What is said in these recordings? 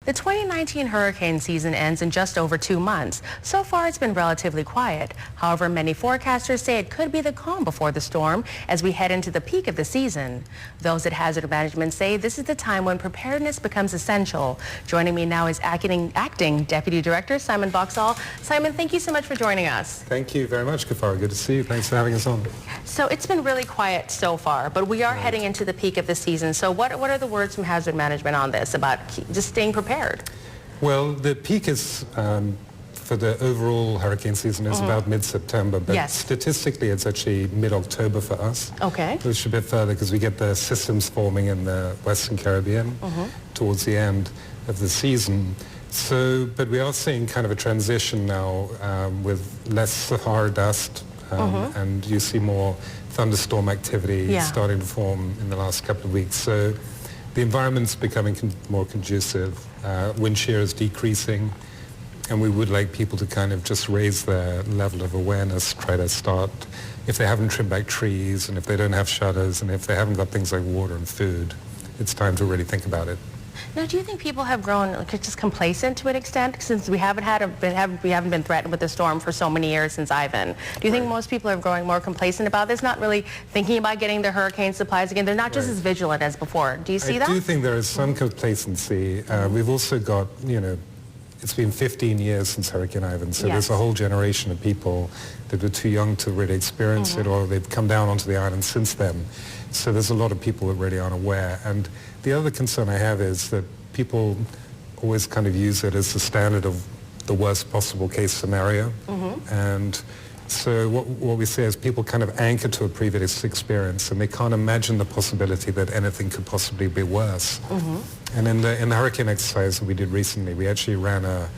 The 2019 hurricane season ends in just over 2 months. So far, it's been relatively quiet. However, many forecasters say it could be the calm before the storm as we head into the peak of the season. Those at Hazard Management say this is the time when preparedness becomes essential. Joining me now is acting Deputy Director Simon Boxall. Simon, thank you so much for joining us. Thank you very much, Kafara. Good to see you. Thanks for having us on. So it's been really quiet so far, but we are heading into the peak of the season. So what are the words from Hazard Management on this about just staying prepared? Well, the peak is, for the overall hurricane season, is about mid-September, but statistically it's actually mid-October for us. Okay. Which is a bit further because we get the systems forming in the Western Caribbean towards the end of the season. So, but we are seeing kind of a transition now with less Sahara dust, and you see more thunderstorm activity starting to form in the last couple of weeks. So the environment's becoming more conducive. Wind shear is decreasing, and we would like people to kind of just raise their level of awareness, try to start, if they haven't trimmed back trees, and if they don't have shutters, and if they haven't got things like water and food, it's time to really think about it. Now, do you think people have grown just complacent to an extent since we haven't been threatened with the storm for so many years since Ivan? Do you think most people are growing more complacent about this, not really thinking about getting their hurricane supplies again? They're not just as vigilant as before. Do you see that? I do think there is some complacency. We've also got, it's been 15 years since Hurricane Ivan, so there's a whole generation of people that were too young to really experience it, or they've come down onto the island since then. So there's a lot of people that really aren't aware. And the other concern I have is that people always kind of use it as the standard of the worst possible case scenario. And so what we say is people kind of anchor to a previous experience, and they can't imagine the possibility that anything could possibly be worse. And in the hurricane exercise that we did recently, we actually ran a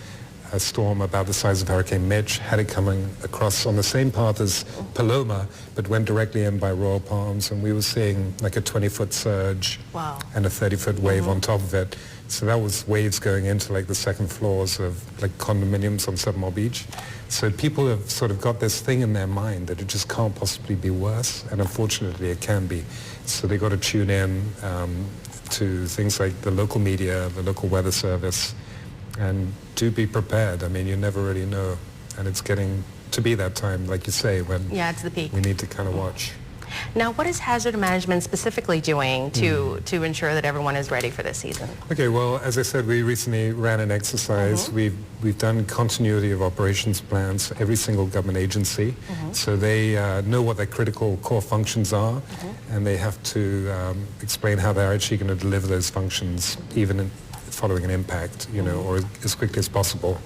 storm about the size of Hurricane Mitch, had it coming across on the same path as Paloma, but went directly in by Royal Palms, and we were seeing like a 20-foot surge and a 30-foot wave on top of it. So that was waves going into like the second floors of like condominiums on Sunmore Beach. So people have sort of got this thing in their mind that it just can't possibly be worse, and unfortunately it can be. So they got to tune in to things like the local media, the local weather service, and do be prepared. I mean, you never really know, and it's getting to be that time, like you say, when it's the peak. We need to kind of watch. Now, what is Hazard Management specifically doing to ensure that everyone is ready for this season? Okay, well, as I said, we recently ran an exercise. We've done continuity of operations plans for every single government agency, so they know what their critical core functions are, and they have to explain how they're actually going to deliver those functions, even following an impact, or as quickly as possible.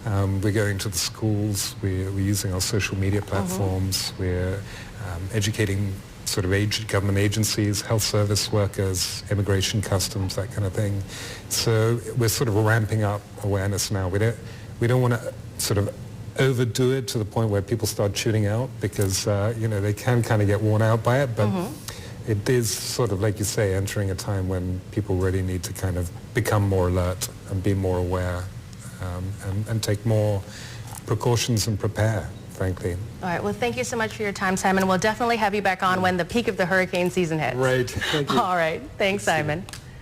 We're going to the schools, we're using our social media platforms, we're educating sort of government agencies, health service workers, immigration, customs, that kind of thing. So we're sort of ramping up awareness now. We don't want to sort of overdo it to the point where people start tuning out, because they can kind of get worn out by it, but it is sort of, like you say, entering a time when people really need to kind of become more alert and be more aware, and take more precautions and prepare, frankly. All right. Well, thank you so much for your time, Simon. We'll definitely have you back on when the peak of the hurricane season hits. Right. Thank you. All right. Thanks, Simon.